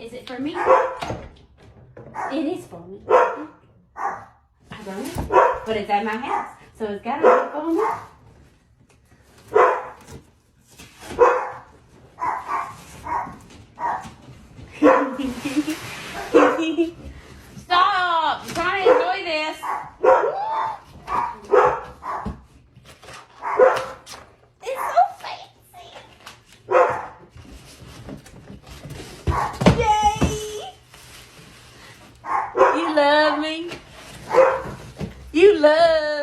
Is it for me? It is for me. I don't know. But it's at my house. So it's gotta be for me. Stop! I'm trying to enjoy this. It's so fancy. Yay! You love me. You love